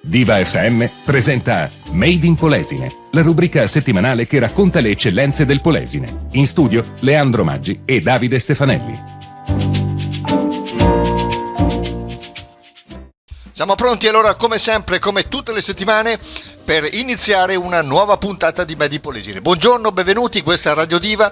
Diva FM presenta Made in Polesine, la rubrica settimanale che racconta le eccellenze del Polesine. In studio Leandro Maggi e Davide Stefanelli. Siamo pronti allora, come sempre, come tutte le settimane, per iniziare una nuova puntata di Made in Polesine. Buongiorno, benvenuti, questa è Radio Diva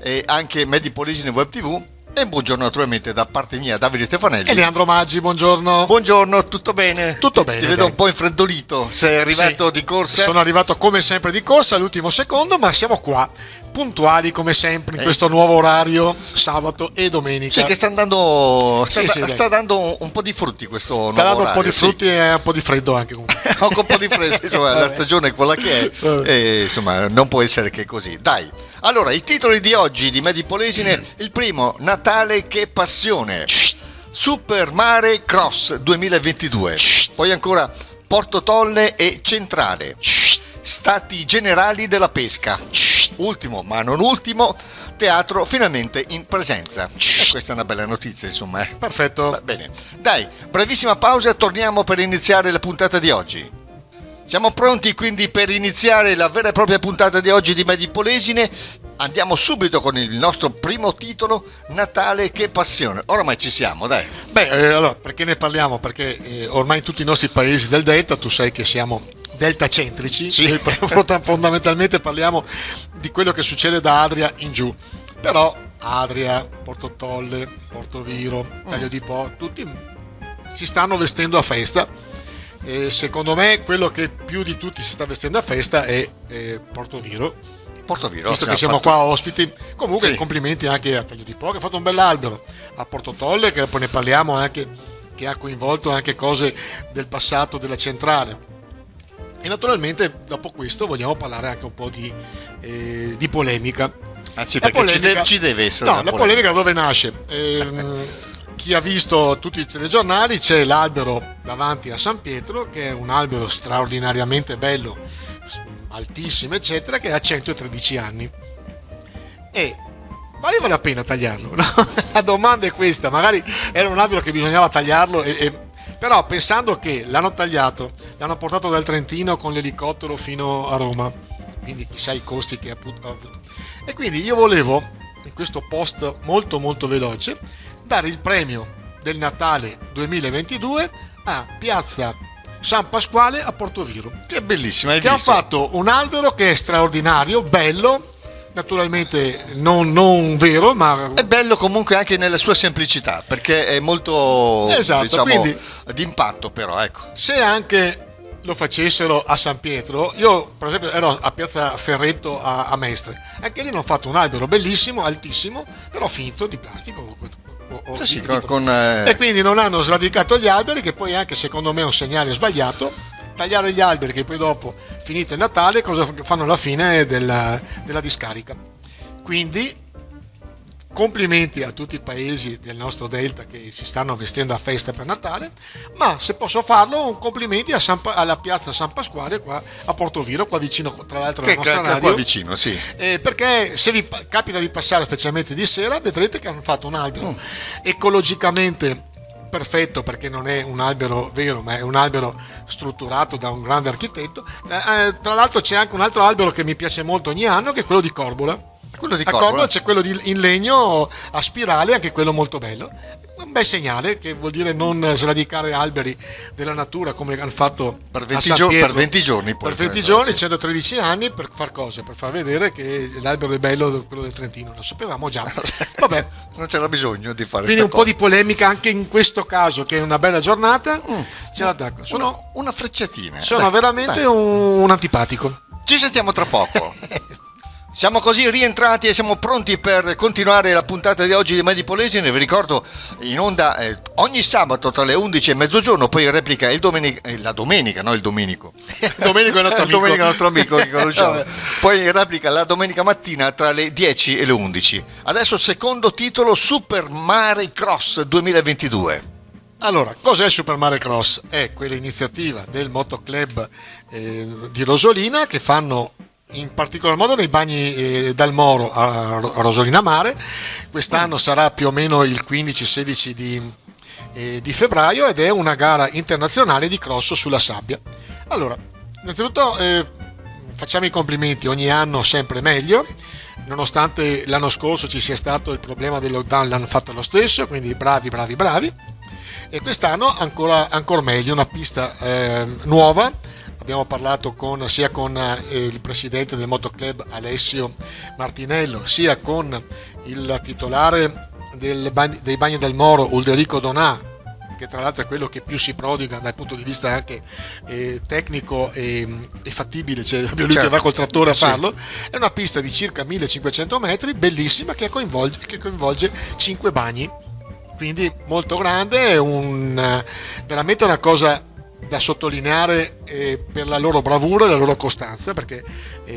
e anche Made in Polesine Web TV. E buongiorno naturalmente da parte mia, Davide Stefanelli. E Leandro Maggi, buongiorno. Buongiorno, tutto bene? Tutto bene. Ti vedo un po' infreddolito, sei arrivato di corsa? Sono arrivato come sempre di corsa all'ultimo secondo, ma siamo qua, puntuali come sempre in questo nuovo orario, sabato e domenica. Sì, che sta andando, sta dando un po' di frutti questo nuovo orario. Sta dando un po' di frutti e un po' di freddo anche comunque. Anche un po' di freddo, insomma, la stagione è quella che è, e, insomma, non può essere che così. Dai, allora, i titoli di oggi di Made in Polesine, il primo, Natale che passione, Super Mare Cross 2022, poi ancora Porto Tolle e Centrale, Stati Generali della Pesca, ultimo ma non ultimo, teatro finalmente in presenza. E questa è una bella notizia, insomma. Perfetto. Va bene. Dai, brevissima pausa, torniamo per iniziare la puntata di oggi. Siamo pronti quindi per iniziare la vera e propria puntata di oggi di Made in Polesine. Andiamo subito con il nostro primo titolo, Natale che passione. Oramai ci siamo, dai. Allora, perché ne parliamo? Perché ormai in tutti i nostri paesi del Delta, tu sai che siamo deltacentrici, sì. Fondamentalmente parliamo di quello che succede da Adria in giù. Però Adria, Porto Tolle, Portoviro, Taglio di Po, tutti si stanno vestendo a festa. E secondo me quello che più di tutti si sta vestendo a festa è Portoviro, visto che siamo qua ospiti. Comunque sì. Complimenti anche a Taglio di Po che ha fatto un bell'albero, a Porto Tolle che poi ne parliamo anche, che ha coinvolto anche cose del passato della centrale. E naturalmente dopo questo vogliamo parlare anche un po' di polemica. Anzi, perché ci deve essere la polemica dove nasce? Chi ha visto tutti i telegiornali, c'è l'albero davanti a San Pietro, che è un albero straordinariamente bello, altissimo eccetera, che ha 113 anni e valeva la pena tagliarlo? No? La domanda è questa. Magari era un albero che bisognava tagliarlo però pensando che l'hanno tagliato, l'hanno portato dal Trentino con l'elicottero fino a Roma, quindi chissà i costi che ha avuto. E quindi io volevo, in questo post molto molto veloce, dare il premio del Natale 2022 a Piazza San Pasquale a Portoviro, che è bellissima, che ha fatto un albero che è straordinario, bello, naturalmente non vero, ma è bello comunque anche nella sua semplicità, perché è molto, esatto, diciamo, quindi, d'impatto. Però ecco, se anche lo facessero a San Pietro, io per esempio ero a Piazza Ferretto a Mestre, anche lì hanno fatto un albero bellissimo, altissimo, però finto di plastico sì, e quindi non hanno sradicato gli alberi, che poi anche secondo me è un segnale sbagliato. Tagliare gli alberi che poi dopo, finito il Natale, cosa fanno alla fine della discarica. Quindi complimenti a tutti i paesi del nostro Delta che si stanno vestendo a festa per Natale, ma se posso farlo, un complimenti alla piazza San Pasquale qua a Portoviro, qua vicino, tra l'altro alla nostra radio, qua vicino, sì. Perché se vi capita di passare specialmente di sera, vedrete che hanno fatto un albero ecologicamente perfetto, perché non è un albero vero, ma è un albero strutturato da un grande architetto. Tra l'altro c'è anche un altro albero che mi piace molto ogni anno, che è quello di Corbola. A Corbola c'è quello in legno a spirale, anche quello molto bello. Un bel segnale, che vuol dire non sradicare alberi della natura come hanno fatto per 20 giorni. Per 20 giorni, 113 anni, per far cosa? Per far vedere che l'albero è bello, quello del Trentino. Lo sapevamo già. Vabbè, non c'era bisogno di fare. Quindi un po' di polemica anche in questo caso, che è una bella giornata. Ce l'attacco. Sono una frecciatina. Sono veramente un antipatico. Ci sentiamo tra poco. Siamo così rientrati e siamo pronti per continuare la puntata di oggi di Made in Polesine. Vi ricordo, in onda ogni sabato tra le 11 e mezzogiorno, poi in replica la domenica, no il domenico. Domenico è il nostro amico che conosciamo. Poi in replica la domenica mattina tra le 10 e le 11. Adesso secondo titolo, Super Mare Cross 2022. Allora, cos'è il Super Mare Cross? È quell'iniziativa del motoclub di Rosolina, che fanno in particolar modo nei bagni dal Moro a Rosolina Mare. Quest'anno sarà più o meno il 15-16 di febbraio, ed è una gara internazionale di cross sulla sabbia. Allora, innanzitutto facciamo i complimenti, ogni anno sempre meglio, nonostante l'anno scorso ci sia stato il problema del lockdown, l'hanno fatto lo stesso, quindi bravi, e quest'anno ancora meglio, una pista nuova. Abbiamo parlato sia con il presidente del motoclub Alessio Martinello, sia con il titolare dei Bagni del Moro Ulderico Donà, che tra l'altro è quello che più si prodiga dal punto di vista anche tecnico e fattibile, cioè proprio lui che va col trattore a farlo. È una pista di circa 1500 metri, bellissima, che coinvolge 5 bagni, quindi molto grande, è veramente una cosa da sottolineare per la loro bravura e la loro costanza, perché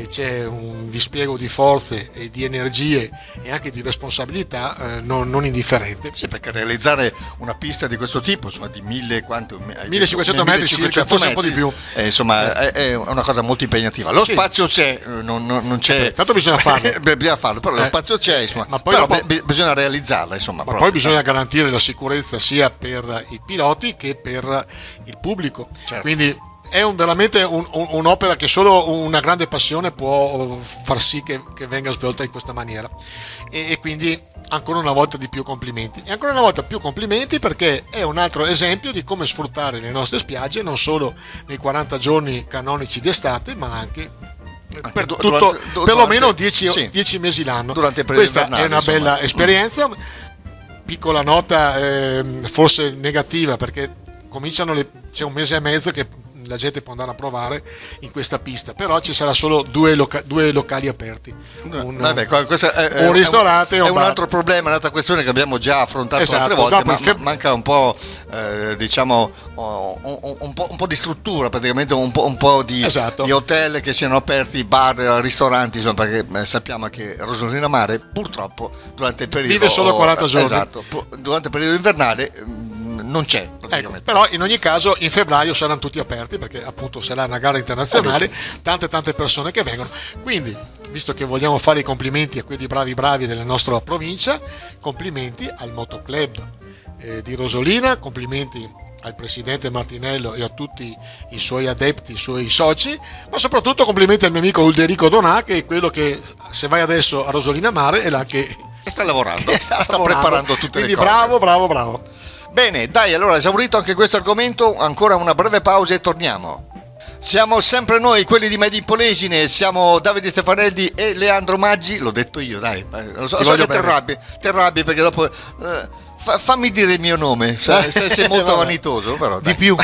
c'è un dispiego di forze e di energie e anche di responsabilità non indifferente. Sì, perché realizzare una pista di questo tipo, insomma, di 1500 metri circa, forse un po' di più, è una cosa molto impegnativa. Lo spazio c'è, non c'è, tanto bisogna farlo, però lo spazio c'è, insomma, ma poi bisogna realizzarla, insomma, ma poi bisogna garantire la sicurezza sia per i piloti che per il pubblico. Quindi è veramente un'opera che solo una grande passione può far sì che venga svolta in questa maniera, e quindi ancora una volta di più complimenti, e ancora una volta più complimenti, perché è un altro esempio di come sfruttare le nostre spiagge non solo nei 40 giorni canonici d'estate, ma anche perlomeno 10 mesi l'anno. Durante il periodo questa invernale, è una bella esperienza. Piccola nota forse negativa, perché c'è un mese e mezzo che la gente può andare a provare in questa pista, però ci sarà solo due locali aperti, un ristorante e un bar. Un altro problema, un'altra questione che abbiamo già affrontato altre volte, manca un po' diciamo un po' di struttura, praticamente un po' di hotel che siano aperti, bar, ristoranti, insomma, perché sappiamo che Rosolina Mare purtroppo durante il periodo vive solo 40 giorni. Durante il periodo invernale non c'è, però in ogni caso in febbraio saranno tutti aperti, perché appunto sarà una gara internazionale, tante persone che vengono, quindi visto che vogliamo fare i complimenti a quelli bravi della nostra provincia, complimenti al motoclub di Rosolina, complimenti al presidente Martinello e a tutti i suoi adepti, i suoi soci, ma soprattutto complimenti al mio amico Ulderico Donà, che è quello che, se vai adesso a Rosolina Mare, è là che sta lavorando, sta preparando tutte le cose. Quindi bravo. Bene, dai, allora esaurito anche questo argomento, ancora una breve pausa e torniamo. Siamo sempre noi, quelli di Made in Polesine, siamo Davide Stefanelli e Leandro Maggi, l'ho detto io, dai, lo so che ti arrabbi perché dopo fammi dire il mio nome, sei molto vanitoso, però dai. Di più,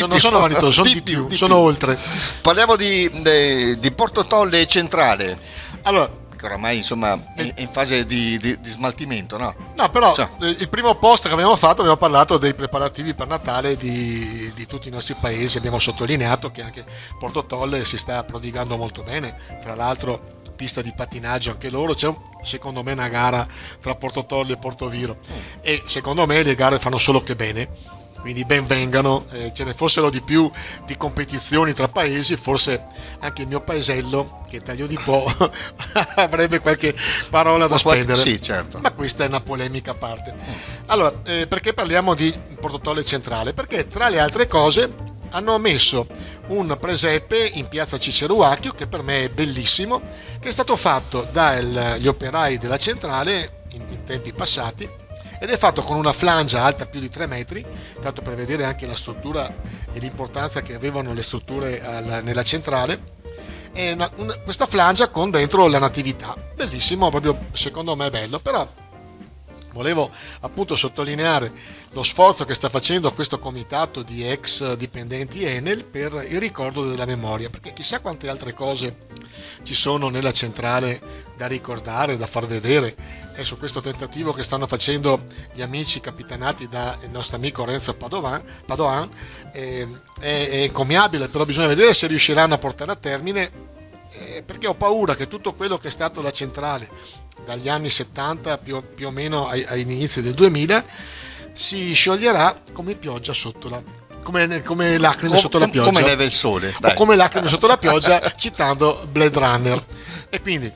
non sono vanitoso, sono di più, sono oltre. Parliamo di Porto Tolle Centrale. Allora, oramai insomma è in fase di smaltimento, no? No, però il primo post che abbiamo parlato dei preparativi per Natale di tutti i nostri paesi, abbiamo sottolineato che anche Porto Tolle si sta prodigando molto bene, tra l'altro pista di pattinaggio anche loro, c'è secondo me una gara tra Porto Tolle e Portoviro e secondo me le gare fanno solo che bene. Quindi ben vengano, ce ne fossero di più di competizioni tra paesi, forse anche il mio paesello, che taglio di po', avrebbe qualche parola da spendere. Sì, certo. Ma questa è una polemica a parte. Allora, perché parliamo di Porto Tolle Centrale? Perché tra le altre cose hanno messo un presepe in piazza Ciceruacchio, che per me è bellissimo, che è stato fatto dagli operai della centrale in tempi passati, ed è fatto con una flangia alta più di 3 metri, tanto per vedere anche la struttura e l'importanza che avevano le strutture nella centrale, e questa flangia con dentro la natività, bellissimo, proprio secondo me è bello. Però volevo appunto sottolineare lo sforzo che sta facendo questo comitato di ex dipendenti Enel per il ricordo della memoria, perché chissà quante altre cose ci sono nella centrale da ricordare, da far vedere. E su questo tentativo che stanno facendo gli amici capitanati dal nostro amico Renzo Padoan è encomiabile, però bisogna vedere se riusciranno a portare a termine, perché ho paura che tutto quello che è stato la centrale dagli anni 70 più o meno ai inizi del 2000 si scioglierà come pioggia sotto come lacrime sotto la pioggia, come neve il sole, dai. O come lacrime sotto la pioggia, citando Blade Runner. E quindi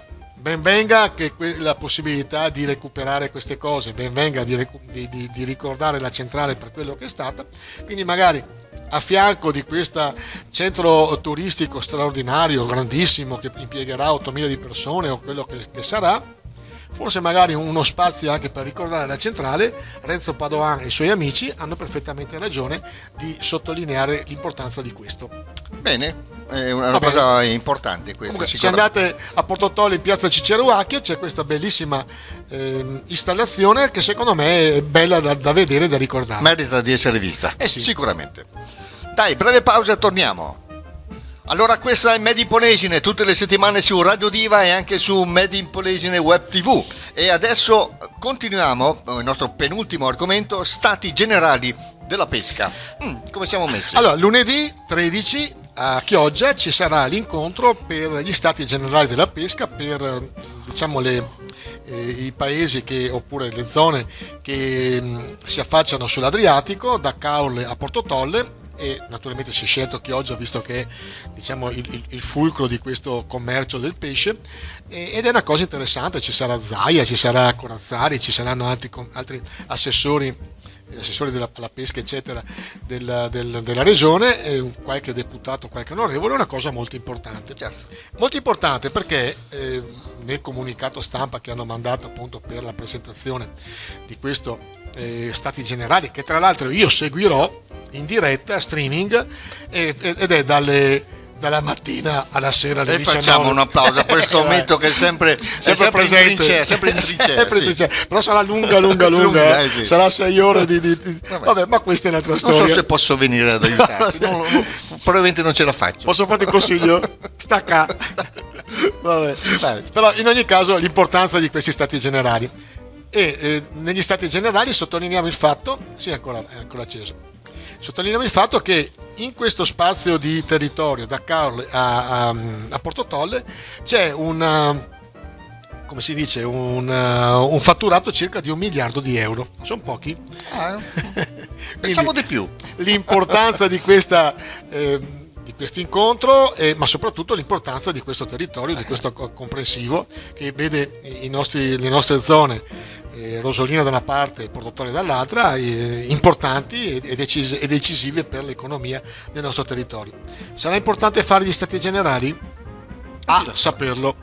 ben venga che la possibilità di recuperare queste cose, ben venga di ricordare la centrale per quello che è stata, quindi magari a fianco di questo centro turistico straordinario, grandissimo, che impiegherà 8.000 di persone o quello che sarà, forse magari uno spazio anche per ricordare la centrale. Renzo Padoan e i suoi amici hanno perfettamente ragione di sottolineare l'importanza di questo. Bene, è una cosa importante questa. Comunque, se andate a Porto Tolle in piazza Cicero Acchio c'è questa bellissima installazione che secondo me è bella da vedere e da ricordare. Merita di essere vista, sì. Sicuramente. Dai, breve pausa e torniamo. Allora, questa è Made in Polesine, tutte le settimane su Radio Diva e anche su Made in Polesine Web TV. E adesso continuiamo il nostro penultimo argomento, stati generali della pesca. Come siamo messi? Allora, lunedì 13 a Chioggia ci sarà l'incontro per gli stati generali della pesca, per diciamo i paesi oppure le zone che si affacciano sull'Adriatico, da Caorle a Porto Tolle. E naturalmente si è scelto Chioggia visto che è, diciamo, il fulcro di questo commercio del pesce, ed è una cosa interessante. Ci sarà Zaia, ci sarà Corazzari, ci saranno altri assessori alla pesca eccetera della regione, qualche deputato, qualche onorevole. È una cosa molto importante, molto importante perché nel comunicato stampa che hanno mandato appunto per la presentazione di questo stati generali, che tra l'altro io seguirò in diretta streaming ed è dalla mattina alla sera alle 19. Facciamo un applauso a questo momento che è sempre presente, sempre in trincea, sì. Però sarà lunga, sì. Sarà 6 ore vabbè, ma questa è un'altra storia. Non so se posso venire ad aiutarti, probabilmente non ce la faccio. Posso farti un consiglio? Stacca. Vabbè. Però in ogni caso l'importanza di questi stati generali, e negli stati generali sottolineiamo il fatto, sì, è ancora acceso. Sottolineiamo il fatto che in questo spazio di territorio da Caorle a Porto Tolle c'è un fatturato circa di 1 miliardo di euro. Sono pochi? Pensavo di più. L'importanza di questo incontro, ma soprattutto l'importanza di questo territorio, di questo comprensivo che vede le nostre zone, Rosolina da una parte e Porto Tolle dall'altra, importanti e decisive per l'economia del nostro territorio. Sarà importante fare gli stati generali? Saperlo.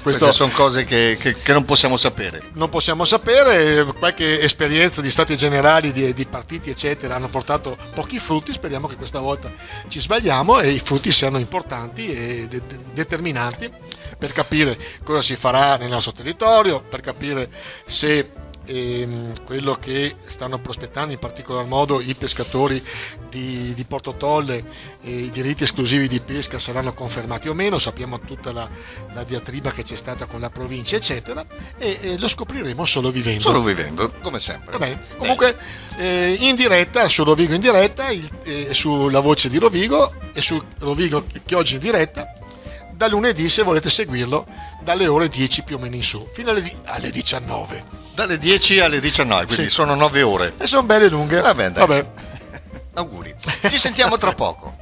Queste sono cose che non possiamo sapere. Non possiamo sapere. Qualche esperienza di stati generali di partiti eccetera hanno portato pochi frutti. Speriamo che questa volta ci sbagliamo e i frutti siano importanti e determinanti per capire cosa si farà nel nostro territorio, per capire se quello che stanno prospettando in particolar modo i pescatori di Porto Tolle, i diritti esclusivi di pesca saranno confermati o meno. Sappiamo tutta la diatriba che c'è stata con la provincia eccetera, e lo scopriremo solo vivendo, come sempre. Va bene. Comunque in diretta su Rovigo in diretta, sulla voce di Rovigo e su Rovigo Chioggia in diretta da lunedì, se volete seguirlo, dalle ore 10 più o meno in su fino alle 19. Dalle 10 alle 19, quindi sì. Sono 9 ore. E sono belle lunghe. Vabbè. Auguri. Ci sentiamo tra poco.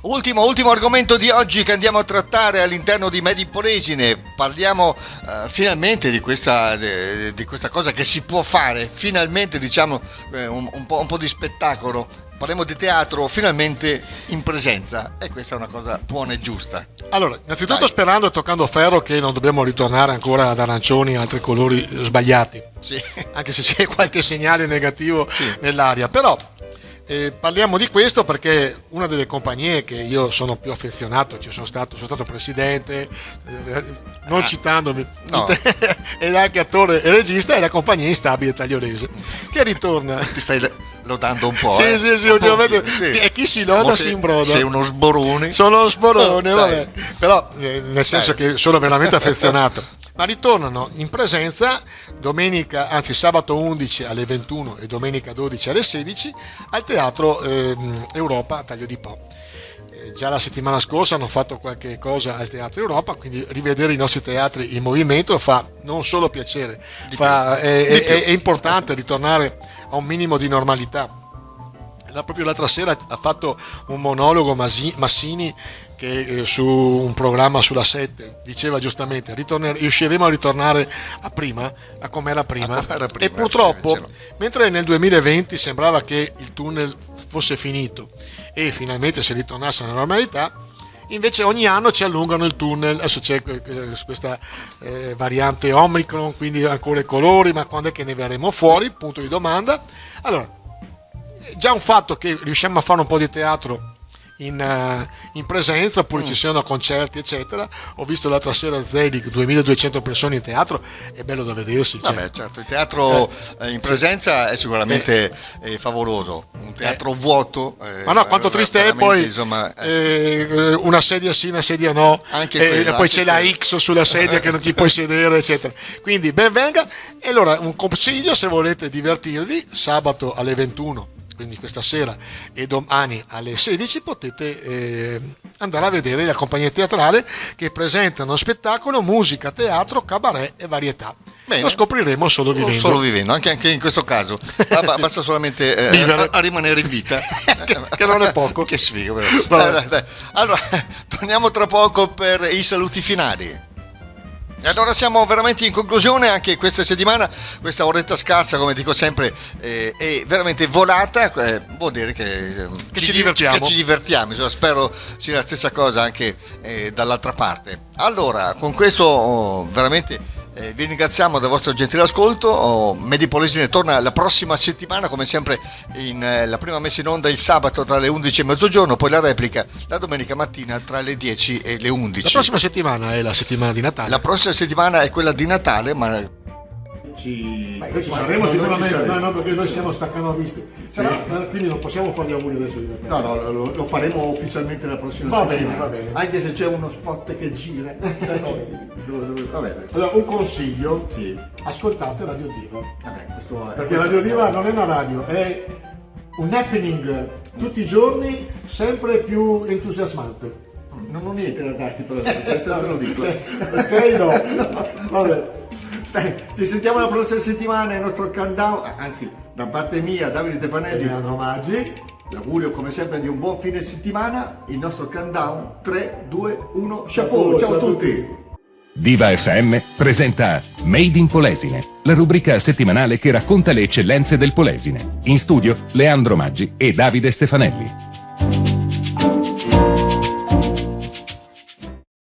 Ultimo argomento di oggi che andiamo a trattare all'interno di Made in Polesine. Parliamo finalmente di questa cosa che si può fare, finalmente, diciamo, un po' di spettacolo. Parliamo di teatro finalmente in presenza, e questa è una cosa buona e giusta. Allora, innanzitutto sperando e toccando ferro che non dobbiamo ritornare ancora ad arancioni e altri colori sbagliati, sì. Anche se c'è qualche segnale negativo nell'aria, però parliamo di questo perché una delle compagnie che io sono più affezionato, sono stato presidente, non citandomi, no. Ed anche attore e regista, è la compagnia Instabile Tagliolese, che ritorna. Ti stai lodando un po'? Sì, ultimamente sì. E chi si loda si imbroda. Sei uno sborone. Sono uno sborone, vabbè. Però nel senso che sono veramente affezionato. Ma ritornano in presenza sabato 11 alle 21 e domenica 12 alle 16 al Teatro Europa a Taglio di Po. Già la settimana scorsa hanno fatto qualche cosa al Teatro Europa, quindi rivedere i nostri teatri in movimento fa non solo piacere, è importante ritornare a un minimo di normalità. Proprio l'altra sera ha fatto un monologo Massini che su un programma sulla 7 diceva giustamente riusciremo a ritornare a come era prima, e purtroppo mentre nel 2020 sembrava che il tunnel fosse finito e finalmente si ritornasse alla normalità, invece ogni anno ci allungano il tunnel. Adesso c'è questa variante Omicron, quindi ancora i colori, ma quando è che ne verremo fuori? Punto di domanda. Allora, già un fatto che riusciamo a fare un po' di teatro in presenza, oppure ci siano concerti eccetera. Ho visto l'altra sera Zelig, 2200 persone in teatro, è bello da vedersi. Vabbè, certo, il teatro in presenza è sicuramente favoloso, un teatro vuoto, ma no, quanto triste è poi, insomma, una sedia sì, una sedia no, e poi c'è la X sulla sedia che non ti puoi sedere eccetera, quindi ben venga. E allora un consiglio: se volete divertirvi, sabato alle 21, quindi questa sera, e domani alle 16 potete andare a vedere la compagnia teatrale che presenta uno spettacolo, musica, teatro, cabaret e varietà. Bene. Lo scopriremo solo vivendo. Anche in questo caso basta solamente a rimanere in vita, che non è poco. Che sfigo. Allora torniamo tra poco per i saluti finali. E allora siamo veramente in conclusione anche questa settimana. Questa oretta scarsa, come dico sempre, è veramente volata, vuol dire che ci divertiamo. Che ci divertiamo. Spero sia la stessa cosa anche dall'altra parte. Allora, con questo veramente vi ringraziamo del vostro gentile ascolto. Medi Polesine torna la prossima settimana, come sempre, la prima messa in onda il sabato tra le 11 e mezzogiorno, poi la replica la domenica mattina tra le 10 e le 11. La prossima settimana è la settimana di Natale. La prossima settimana è quella di Natale, ma ci saremo sicuramente. No, perché noi siamo staccanovisti, quindi non possiamo fare gli auguri adesso di Natale. No, lo faremo ufficialmente la prossima settimana. Va bene. Anche se c'è uno spot che gira. Va bene. Allora, un consiglio: ascoltate Radio Diva. Vabbè, perché Radio Diva non è una radio, è un happening tutti i giorni, sempre più entusiasmante. Non ho niente da darti, però te lo dico. Ok, no. Vabbè. Ci sentiamo la prossima settimana nel nostro countdown, anzi, da parte mia, Davide Stefanelli e Leandro Maggi, l'augurio come sempre di un buon fine settimana. Il nostro countdown 3, 2, 1, chapeau, ciao a tutti. Diva FM presenta Made in Polesine, la rubrica settimanale che racconta le eccellenze del Polesine. In studio Leandro Maggi e Davide Stefanelli.